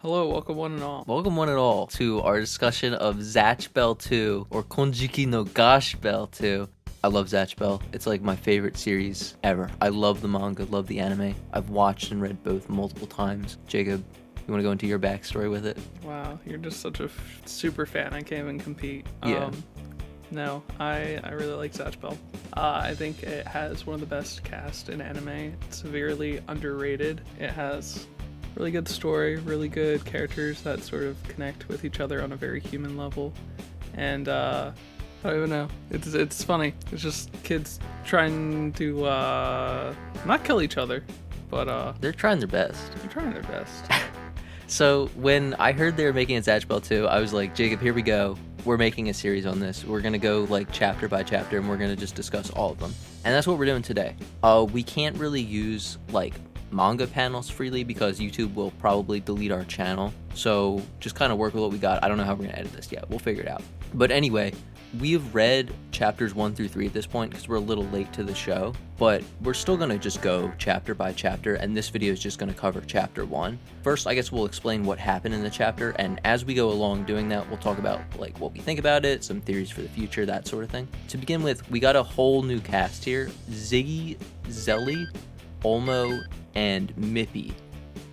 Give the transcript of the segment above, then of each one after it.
Hello, welcome one and all. Welcome one and all to our discussion of Zatch Bell 2 or Konjiki no Gash Bell 2. I love Zatch Bell. It's like my favorite series ever. I love the manga, love the anime. I've watched and read both multiple times. Jacob, you want to go into your backstory with it? Wow, you're just such a super fan. I can't even compete. Yeah. No, I really like Zatch Bell. I think it has one of the best cast in anime. It's severely underrated. It has really good story, really good characters that sort of connect with each other on a very human level. And I don't even know. It's funny. It's just kids trying to not kill each other, but They're trying their best. they're trying their best. So when I heard they were making a Zatch Bell 2, I was like, Jacob, here we go. We're making a series on this. We're going to go like chapter by chapter and we're going to just discuss all of them. And that's what we're doing today. We can't really use like manga panels freely because YouTube will probably delete our channel. So just kind of work with what we got. I don't know how we're going to edit this yet. We'll figure it out. But anyway, we've read chapters 1 through 3 at this point because we're a little late to the show. But we're still going to just go chapter by chapter, and this video is just going to cover chapter 1. First, I guess we'll explain what happened in the chapter, and as we go along doing that, we'll talk about like what we think about it, some theories for the future, that sort of thing. To begin with, we got a whole new cast here. Ziggy, Zelie, Olmo, and Mippy.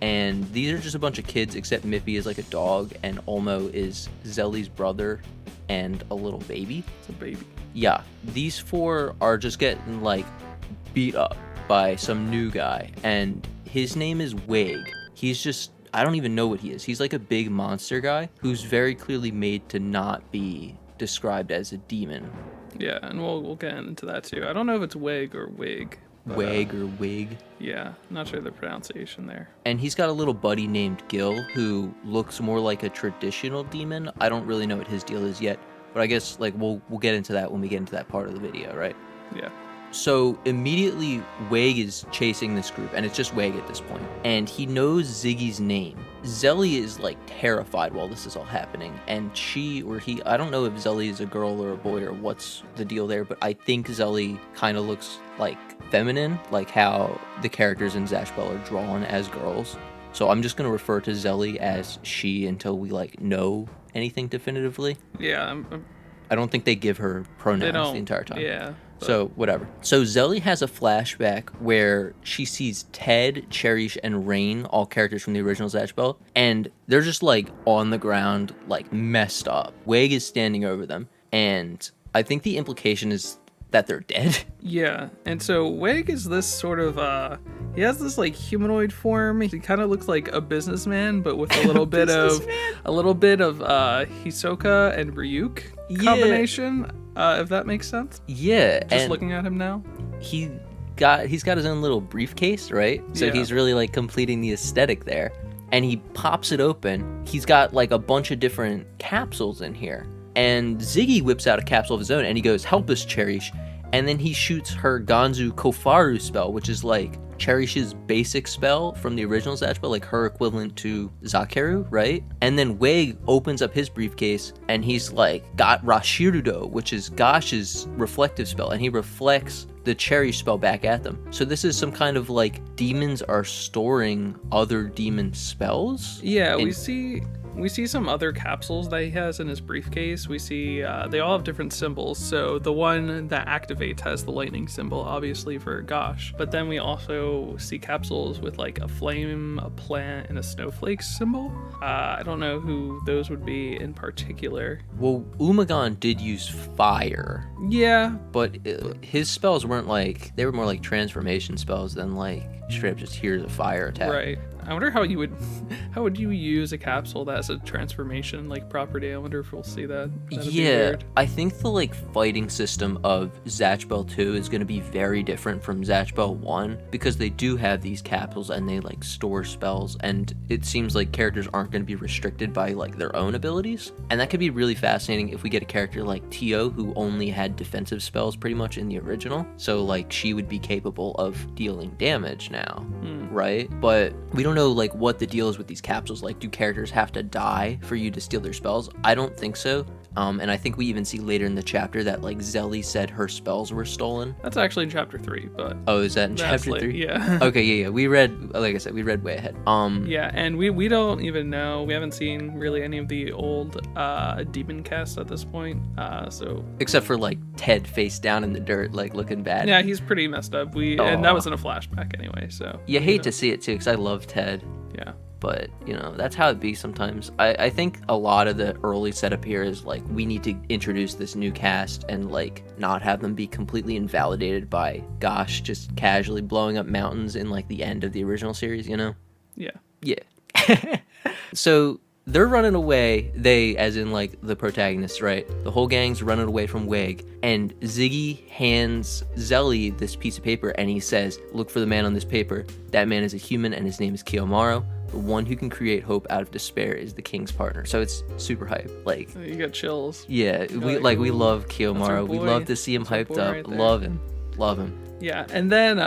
And these are just a bunch of kids, except Mippy is like a dog, and Olmo is Zelie's brother and a little baby. It's a baby. Yeah, these four are just getting like beat up by some new guy, and his name is Wig. He's just, I don't even know what he is. He's like a big monster guy who's very clearly made to not be described as a demon. Yeah, and we'll get into that too. I don't know if it's Wig or Wig. But, Wig or Wig. Yeah, not sure the pronunciation there. And he's got a little buddy named Gil who looks more like a traditional demon. I don't really know what his deal is yet, but I guess like we'll get into that when we get into that part of the video, right? Yeah. So immediately Wig is chasing this group, and it's just Wig at this point, and he knows Ziggy's name. Zelie is like terrified while this is all happening, and she or he, I don't know if Zelie is a girl or a boy or what's the deal there, but I think Zelie kind of looks like feminine, like how the characters in Zatch Bell are drawn as girls. So I'm just going to refer to Zelie as she until we like know anything definitively. Yeah, I don't think they give her pronouns the entire time. Yeah. So, whatever. So, Zelie has a flashback where she sees Ted, Cherish, and Rain, all characters from the original Zatch Bell, and they're just, like, on the ground, like, messed up. Wig is standing over them, and I think the implication is that they're dead. Yeah, and so Wig is this sort of, he has this, like, humanoid form. He kind of looks like a businessman, but with a little bit of Hisoka and Ryuk combination. If that makes sense. Yeah. Just looking at him now. He's got his own little briefcase, right? So Yeah. he's really like completing the aesthetic there. And he pops it open. He's got like a bunch of different capsules in here. And Ziggy whips out a capsule of his own and he goes, "Help us, Cherish." And then he shoots her Ganzu Kofaru spell, which is like Cherish's basic spell from the original Zatch Bell, like her equivalent to Zakeru, right? And then Wig opens up his briefcase and he's like got Rashirudo, which is Gash's reflective spell, and he reflects the Cherish spell back at them. So this is some kind of like demons are storing other demon spells. Yeah, we see some other capsules that he has in his briefcase. We see they all have different symbols. So the one that activates has the lightning symbol, obviously for Gosh. But then we also see capsules with like a flame, a plant, and a snowflake symbol. I don't know who those would be in particular. Well, Umagon did use fire. Yeah, But his spells weren't like, they were more like transformation spells than like straight up just here's a fire attack. right. I wonder how you would you use a capsule that has a transformation like property. I wonder if we'll see that. That'd be Yeah, weird. I think the like fighting system of Zatch Bell 2 is going to be very different from Zatch Bell 1 because they do have these capsules and they like store spells, and it seems like characters aren't going to be restricted by like their own abilities. And that could be really fascinating if we get a character like Tio who only had defensive spells pretty much in the original. So like she would be capable of dealing damage now, right? But we don't know like what the deal is with these capsules. Like, do characters have to die for you to steal their spells? I don't think so. And I think we even see later in the chapter that like Zelie said her spells were stolen. That's actually in chapter 3, but oh, is that in chapter 3? Yeah. Okay, yeah. We read, like I said, we read way ahead. Yeah, and we don't even know. We haven't seen really any of the old demon casts at this point. So except for like Ted face down in the dirt, like looking bad. yeah, he's pretty messed up. And that was in a flashback anyway. So you hate to see it too, because I love Ted. Yeah. But, you know, that's how it be sometimes. I think a lot of the early setup here is, like, we need to introduce this new cast and, like, not have them be completely invalidated by, gosh, just casually blowing up mountains in, like, the end of the original series, you know? Yeah. Yeah. So, they're running away, they, as in, like, the protagonists, right? The whole gang's running away from Wig, and Ziggy hands Zelie this piece of paper, and he says, look for the man on this paper. That man is a human, and his name is Kiyomaru. The one who can create hope out of despair is the king's partner. So it's super hype. Like, you got chills. Yeah, we love Kiyomaru. We love to see him hyped up. Right, love him. Yeah, and then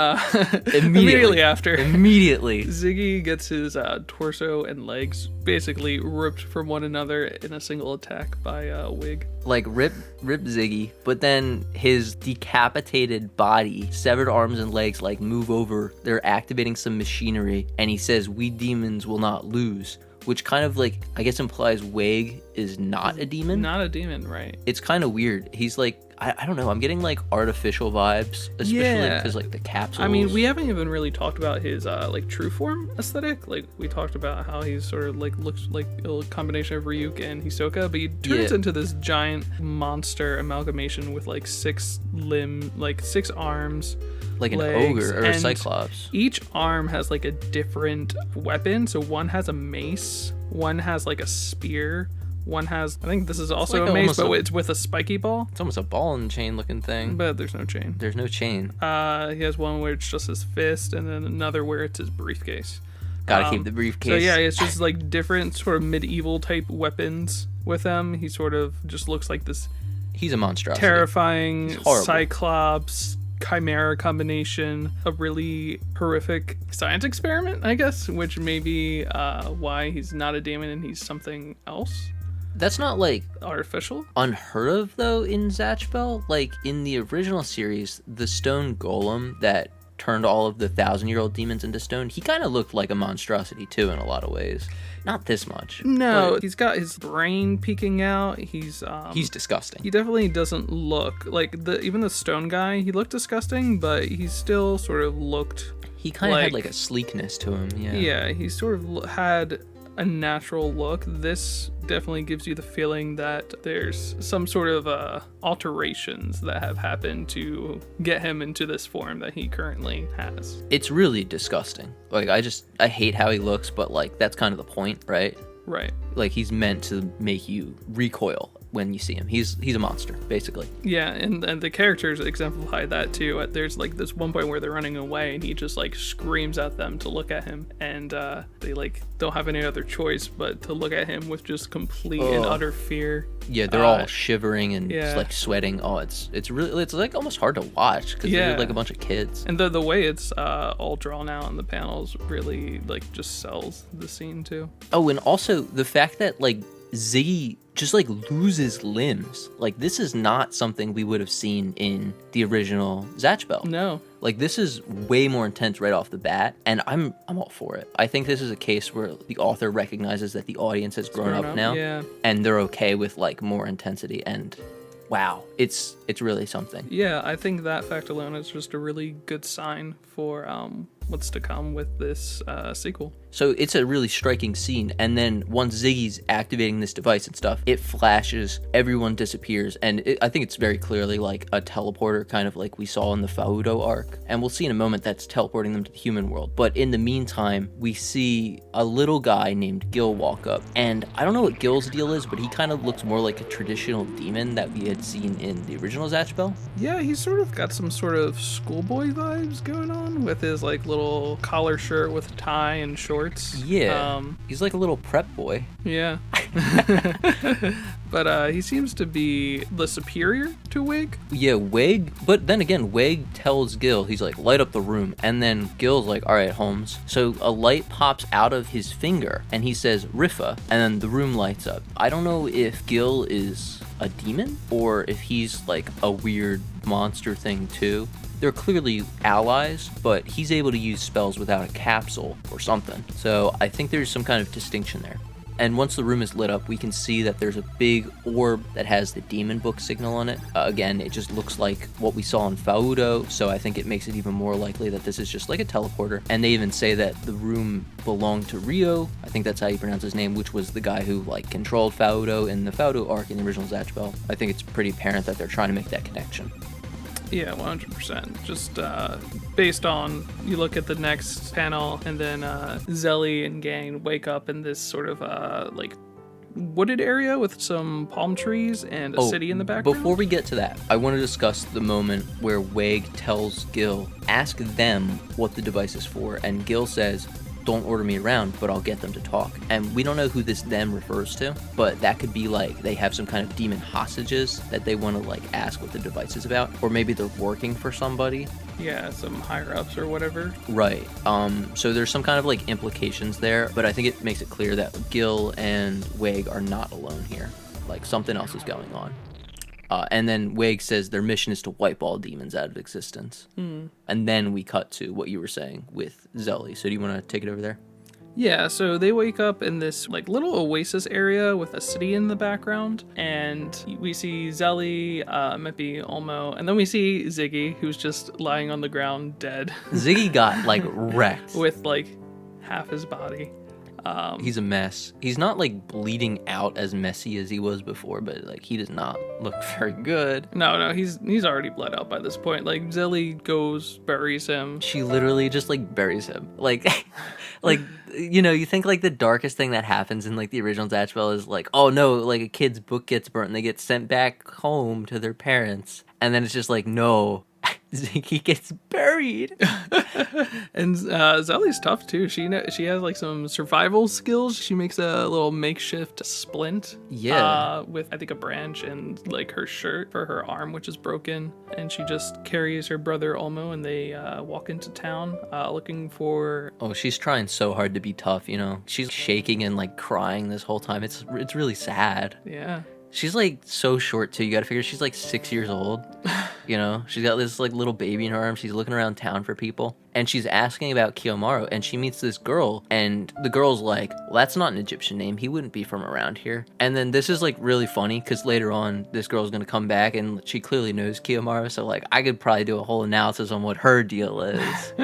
immediately after, Ziggy gets his torso and legs basically ripped from one another in a single attack by Wig. Like, rip Ziggy, but then his decapitated body, severed arms and legs, like, move over. They're activating some machinery, and he says, we demons will not lose. Which kind of, like, I guess implies Wig is not a demon. Not a demon, right. It's kind of weird. He's like, I don't know, I'm getting like artificial vibes, especially because like the capsules. I mean, we haven't even really talked about his like true form aesthetic. Like, we talked about how he's sort of like looks like a combination of Ryuk and Hisoka, but he turns into this giant monster amalgamation with like 6 arms, like legs, an ogre or a cyclops. Each arm has like a different weapon. So one has a mace, one has like a spear, one has, I think this is also like a mace, but it's with a spiky ball. It's almost a ball and chain looking thing. But there's no chain. There's no chain. He has one where it's just his fist, and then another where it's his briefcase. Gotta keep the briefcase. So yeah, it's just like different sort of medieval type weapons with him. He sort of just looks like this. He's a monstrosity. Terrifying cyclops chimera combination, a really horrific science experiment, I guess, which may be why he's not a demon and he's something else. That's not like artificial, unheard of though in Zatch Bell. Like in the original series, the stone golem that turned all of the 1,000-year-old demons into stone, he kind of looked like a monstrosity too in a lot of ways. Not this much. No, he's got his brain peeking out. He's disgusting. He definitely doesn't look like even the stone guy. He looked disgusting, but he still sort of looked. He kind of had like a sleekness to him. Yeah. Yeah, he sort of had a natural look. This definitely gives you the feeling that there's some sort of alterations that have happened to get him into this form that he currently has. It's really disgusting. Like, I hate how he looks, but like that's kind of the point, right? Right. Like, he's meant to make you recoil when you see him. He's a monster, basically. Yeah, and the characters exemplify that too. There's like this one point where they're running away and he just like screams at them to look at him, and they like don't have any other choice but to look at him with just complete and utter fear. Yeah, they're all shivering and just like sweating. Oh, it's like almost hard to watch because they're like a bunch of kids. And the way it's all drawn out in the panels really like just sells the scene too. Oh, and also the fact that like Ziggy just like loses limbs. Like, this is not something we would have seen in the original Zatch Bell. No. Like, this is way more intense right off the bat, and I'm all for it. I think this is a case where the author recognizes that the audience has grown up now, and they're okay with like more intensity, and wow, it's really something. Yeah, I think that fact alone is just a really good sign for what's to come with this sequel. So it's a really striking scene, and then once Ziggy's activating this device and stuff, it flashes, everyone disappears, and I think it's very clearly like a teleporter, kind of like we saw in the Faudo arc, and we'll see in a moment that's teleporting them to the human world. But in the meantime, we see a little guy named Gil walk up, and I don't know what Gil's deal is, but he kind of looks more like a traditional demon that we had seen in the original Zatch Bell. Yeah, he's sort of got some sort of schoolboy vibes going on with his like little collar shirt with a tie and shorts. Yeah, he's like a little prep boy. Yeah. But he seems to be the superior to Wig. Yeah, Wig. But then again, Wig tells Gil, he's like, light up the room. And then Gil's like, all right, Holmes. So a light pops out of his finger and he says, Riffa. And then the room lights up. I don't know if Gil is a demon or if he's like a weird monster thing too. They're clearly allies, but he's able to use spells without a capsule or something. So I think there's some kind of distinction there. And once the room is lit up, we can see that there's a big orb that has the demon book signal on it. Again, it just looks like what we saw in Faudo, so I think it makes it even more likely that this is just like a teleporter. And they even say that the room belonged to Rio, I think that's how you pronounce his name, which was the guy who like controlled Faudo in the Faudo arc in the original Zatch Bell. I think it's pretty apparent that they're trying to make that connection. Yeah, 100%. Just based on, you look at the next panel, and then Zelie and gang wake up in this sort of like wooded area with some palm trees and a city in the background. Before we get to that, I want to discuss the moment where Wig tells Gil, ask them what the device is for, and Gil says, don't order me around, but I'll get them to talk. And we don't know who this them refers to, but that could be like they have some kind of demon hostages that they want to like ask what the device is about, or maybe they're working for somebody. Yeah, some higher ups or whatever. Right. So there's some kind of like implications there, but I think it makes it clear that Gil and Wig are not alone here. Like something else is going on. And then Wig says their mission is to wipe all demons out of existence. And then we cut to what you were saying with Zelie. So do you want to take it over there? Yeah, so they wake up in this like little oasis area with a city in the background, and we see Zelie, Mippy, Olmo, and then we see Ziggy, who's just lying on the ground dead. Ziggy got like wrecked. With like half his body. He's a mess. He's not like bleeding out as messy as he was before, but like he does not look very good. No, he's already bled out by this point. Like Zelie goes, buries him. She literally just like buries him. Like, like you know, you think like the darkest thing that happens in like the original Zatch Bell is like, oh no, like a kid's book gets burnt and they get sent back home to their parents, and then it's just like no. He gets buried. And Zelie's tough too. She has like some survival skills. She makes a little makeshift splint. Yeah. With I think a branch and like her shirt for her arm, which is broken. And she just carries her brother Olmo, and they walk into town looking for. Oh, she's trying so hard to be tough. You know, she's shaking and like crying this whole time. It's really sad. Yeah. She's like so short too. You gotta figure she's like 6 years old. You know, she's got this like little baby in her arms. She's looking around town for people, and she's asking about Kiyomaru, and she meets this girl, and the girl's like, well, that's not an Egyptian name. He wouldn't be from around here. And then this is like really funny because later on this girl's gonna come back and she clearly knows Kiyomaru, so like I could probably do a whole analysis on what her deal is.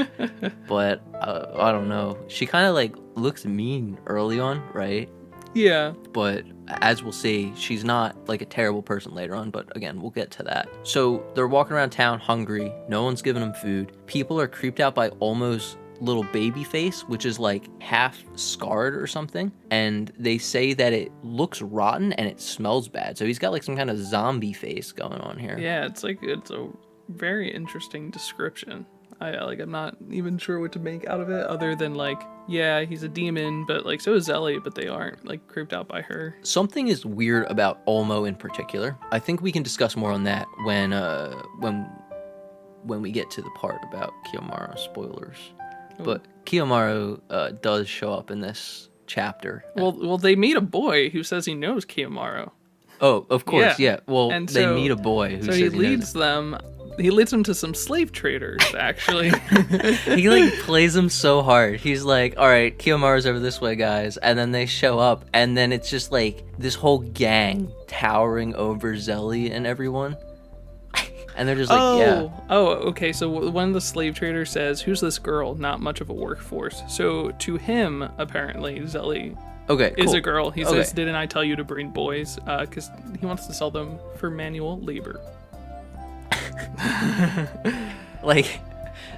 But I don't know. She kind of like looks mean early on, right? Yeah. But as we'll see, she's not like a terrible person later on, but again, we'll get to that. So they're walking around town hungry. No one's giving them food. People are creeped out by Olmo's little baby face, which is like half scarred or something. And they say that it looks rotten and it smells bad. So he's got like some kind of zombie face going on here. Yeah, it's a very interesting description. I'm not even sure what to make out of it other than like, yeah, he's a demon, but like so is Zelie, but they aren't like creeped out by her. Something is weird about Olmo in particular. I think we can discuss more on that when we get to the part about Kiyomaru. Spoilers. Ooh. But Kiyomaru does show up in this chapter. Well, they meet a boy who says he knows Kiyomaru. Oh, of course, yeah. Well, and they meet a boy who says he leads them. He leads them to some slave traders, actually. He like plays them so hard. He's like, all right, Kiyomaru's over this way, guys. And then they show up, and then it's just like this whole gang towering over Zelie and everyone. And they're just like, yeah. Oh, okay. So one of the slave traders says, who's this girl? Not much of a workforce. So to him, apparently, Zelie is a girl. He says, didn't I tell you to bring boys? Because he wants to sell them for manual labor. Like,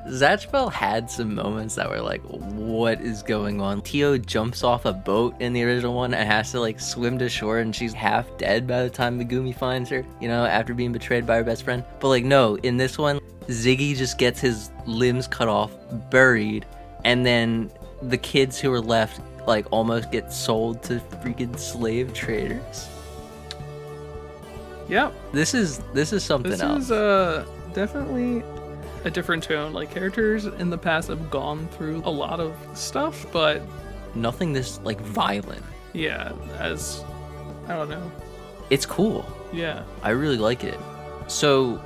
Zatch Bell had some moments that were like, what is going on? Tio jumps off a boat in the original one and has to like swim to shore, and she's half dead by the time Megumi finds her, you know, after being betrayed by her best friend. But like, no, in this one, Ziggy just gets his limbs cut off, buried, and then the kids who are left like almost gets sold to freaking slave traders. Yep. This is something else. This is definitely a different tone. Like, characters in the past have gone through a lot of stuff, but nothing this like violent. Yeah, as I don't know. It's cool. Yeah. I really like it. So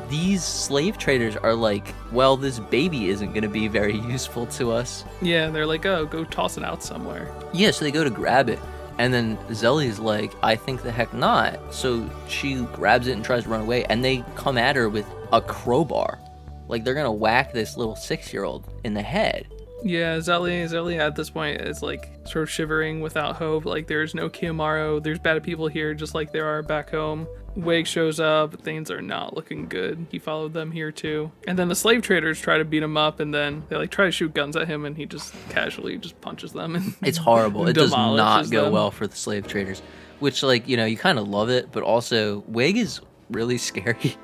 these slave traders are like, well, this baby isn't going to be very useful to us. Yeah, they're like, oh, go toss it out somewhere. Yeah, so they go to grab it. And then Zelie's like, I think the heck not. So she grabs it and tries to run away. And they come at her with a crowbar. Like, they're going to whack this little 6-year-old in the head. Yeah, Zelie at this point is like sort of shivering without hope. Like, there's no Kiyomaru. There's bad people here just like there are back home. Wig shows up. Things are not looking good. He followed them here too. And then the slave traders try to beat him up, and then they like try to shoot guns at him, and he just casually just punches them. And it's horrible. It does not go them. well for the slave traders, which, like, you know, you kind of love it, but also Wig is really scary.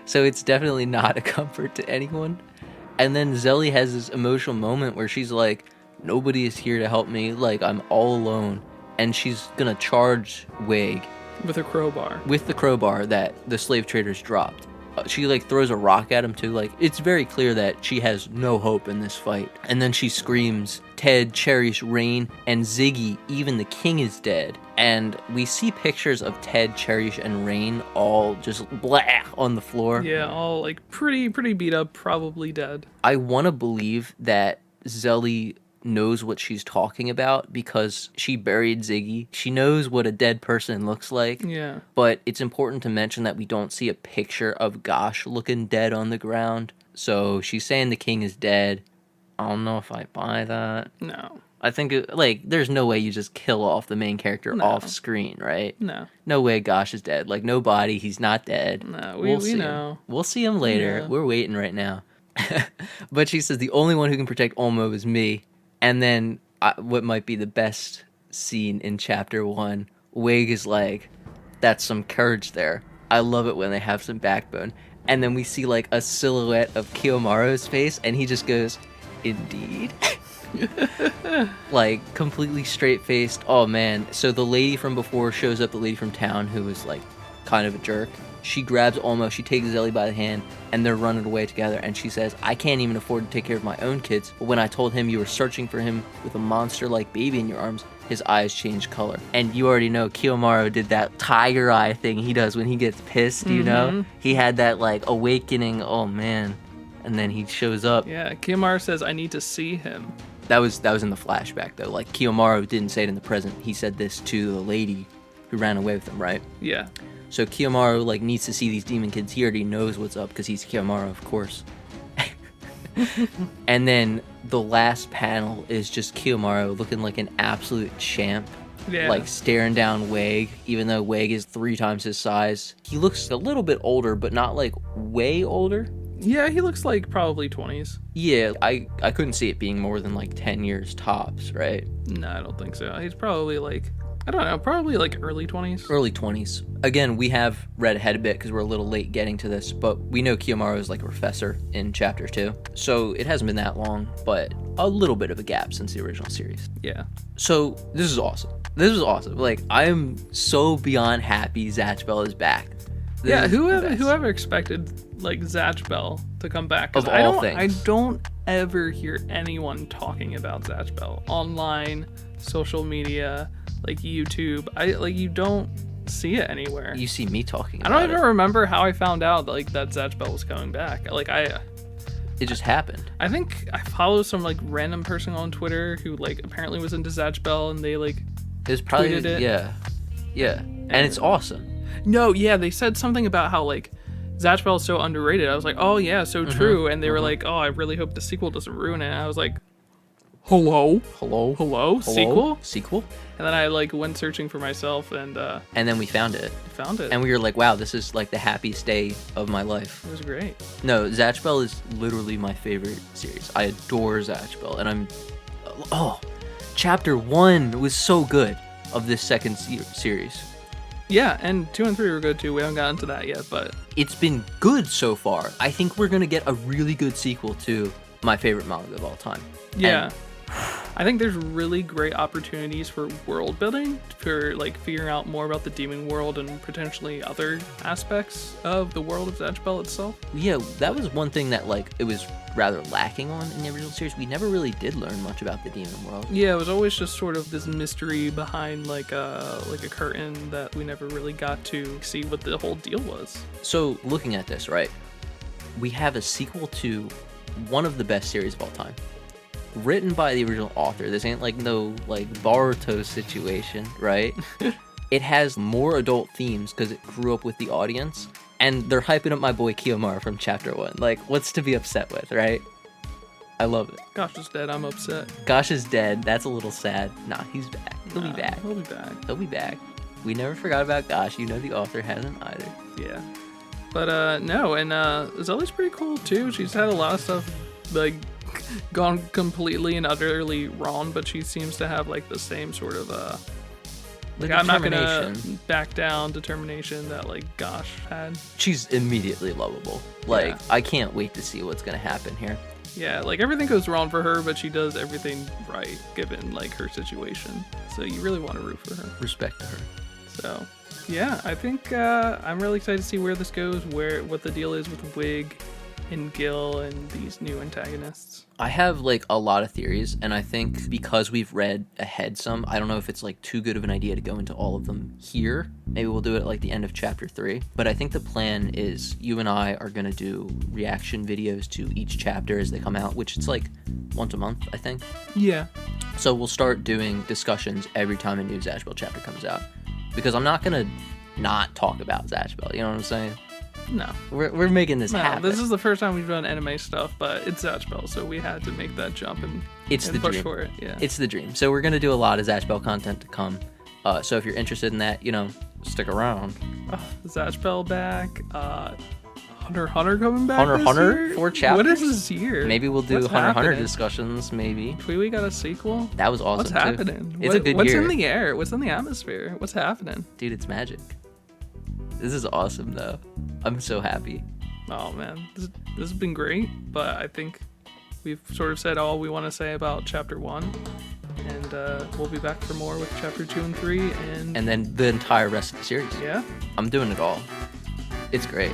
So it's definitely not a comfort to anyone. And then Zelie has this emotional moment where she's like, nobody is here to help me. Like, I'm all alone. And she's gonna charge Wig with a crowbar. With the crowbar that the slave traders dropped. She like throws a rock at him too. Like, it's very clear that she has no hope in this fight. And then she screams, Ted, Cherish, Rain, and Ziggy, even the king is dead. And we see pictures of Ted, Cherish, and Rain all just blah on the floor. Yeah, all like pretty beat up, probably dead. I want to believe that Zelie knows what she's talking about because she buried Ziggy. She knows what a dead person looks like. Yeah. But it's important to mention that we don't see a picture of Gosh looking dead on the ground. So she's saying the king is dead. I don't know if I buy that. No. I think, there's no way you just kill off the main character off screen, right? No. No way Gosh is dead. Like, no body. He's not dead. No, we know. We'll see him later. Yeah. We're waiting right now. But she says, the only one who can protect Olmo is me. And then what might be the best scene in chapter 1, Wig is like, that's some courage there. I love it when they have some backbone. And then we see like a silhouette of Kiyomaru's face, and he just goes, indeed. Like, completely straight-faced. Oh man. So the lady from before shows up, the lady from town who was like kind of a jerk. She grabs Olmo, she takes Zelie by the hand, and they're running away together, and she says, I can't even afford to take care of my own kids, but when I told him you were searching for him with a monster-like baby in your arms, his eyes changed color. And you already know Kiyomaru did that tiger eye thing he does when he gets pissed, you know? He had that, like, awakening, oh man, and then he shows up. Yeah, Kiyomaru says, I need to see him. That was in the flashback, though. Like, Kiyomaru didn't say it in the present. He said this to the lady who ran away with him, right? Yeah. So Kiyomaru, like, needs to see these demon kids. He already knows what's up because he's Kiyomaru, of course. And then the last panel is just Kiyomaru looking like an absolute champ. Yeah. Like, staring down Wig, even though Wig is 3 times his size. He looks a little bit older, but not, like, way older. Yeah, he looks like probably 20s. Yeah, I couldn't see it being more than, like, 10 years tops, right? No, I don't think so. He's probably, like, I don't know, probably, like, early 20s. Early 20s. Again, we have read ahead a bit because we're a little late getting to this, but we know Kiyomaru is, like, a professor in Chapter 2. So it hasn't been that long, but a little bit of a gap since the original series. Yeah. So this is awesome. This is awesome. Like, I am so beyond happy Zatch Bell is back. Yeah, whoever expected, like, Zatch Bell to come back? Of all things. I don't ever hear anyone talking about Zatch Bell online, social media, like YouTube. You don't see it anywhere. You see me talking I about don't even remember how I found out, like, that Zatch Bell was coming back. Like, it just happened. I think I follow some, like, random person on Twitter who, like, apparently was into Zatch Bell, and they, like, it was probably, tweeted it. Yeah. And it's awesome. No, yeah, they said something about how, like, Zatch Bell is so underrated. I was like, oh, yeah, so true. And they were like, oh, I really hope the sequel doesn't ruin it. And I was like, hello? Sequel? And then I, like, went searching for myself, and then we found it. And we were like, wow, this is, like, the happiest day of my life. It was great. No, Zatch Bell is literally my favorite series. I adore Zatch Bell, and Chapter 1 was so good of this second series. Yeah, and 2 and 3 were good too. We haven't gotten to that yet, but it's been good so far. I think we're gonna get a really good sequel to my favorite manga of all time. Yeah. And I think there's really great opportunities for world building, for like figuring out more about the demon world and potentially other aspects of the world of Zatch Bell itself. Yeah, that was one thing that like it was rather lacking on in the original series. We never really did learn much about the demon world. Yeah, it was always just sort of this mystery behind like a curtain that we never really got to see what the whole deal was. So looking at this, right, we have a sequel to one of the best series of all time, written by the original author. This ain't like no like Boruto situation, right? It has more adult themes because it grew up with the audience, and they're hyping up my boy Kiyomaro from chapter 1. Like, what's to be upset with, right? I love it. Gosh is dead, I'm upset. Gosh is dead. That's a little sad. Nah, he's back. He'll be back. He'll be back. He'll be back. We never forgot about Gosh. You know the author hasn't either. Yeah. But no, and Zelie's pretty cool too. She's had a lot of stuff like gone completely and utterly wrong, but she seems to have like the same sort of like I'm not gonna back down determination that like Gosh had. She's immediately lovable. Like, Yeah. I can't wait to see what's gonna happen here. Yeah, like everything goes wrong for her, but she does everything right given like her situation. So you really want to root for her. Respect to her. So yeah, I think I'm really excited to see where this goes, what the deal is with Wig and Gil and these new antagonists. I have like a lot of theories, and I think because we've read ahead some, I don't know if it's like too good of an idea to go into all of them here. Maybe we'll do it at like the end of chapter 3. But I think the plan is you and I are gonna do reaction videos to each chapter as they come out, which it's like once a month, I think. Yeah. So we'll start doing discussions every time a new Zatch Bell chapter comes out, because I'm not gonna not talk about Zatch Bell. You know what I'm saying? No. We're making this happen. This is the first time we've done anime stuff, but it's Zatch Bell, so we had to make that jump and it's the push dream. for it. Yeah. It's the dream. So we're gonna do a lot of Zatch Bell content to come. So if you're interested in that, you know, stick around. Zatch Bell back. Hunter x Hunter coming back. Hunter this x Hunter, year? 4 chapters. What is this year? Maybe we'll do What's Hunter x Hunter happening? discussions. Maybe. We got a sequel. That was awesome. What's happening? Too. It's a good what's year. in the air? What's in the atmosphere? What's happening? Dude, it's magic. This is awesome though. I'm so happy. Oh man, this has been great, but I think we've sort of said all we want to say about chapter 1, and we'll be back for more with chapter 2 and 3, and then the entire rest of the series. Yeah, I'm doing it all. It's great.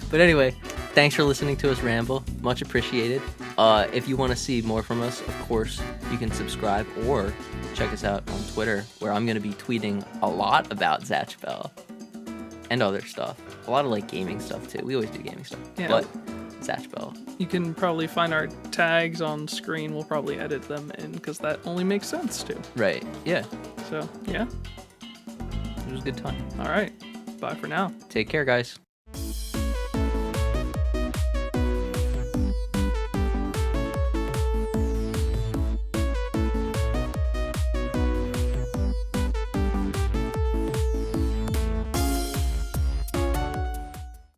But anyway, thanks for listening to us ramble. Much appreciated. If you want to see more from us, of course, you can subscribe or check us out on Twitter, where I'm going to be tweeting a lot about Zatch Bell and other stuff. A lot of like gaming stuff too. We always do gaming stuff. Yeah. But Zatch Bell. You can probably find our tags on screen. We'll probably edit them in because that only makes sense too. Right. Yeah. So yeah. It was a good time. All right. Bye for now. Take care, guys.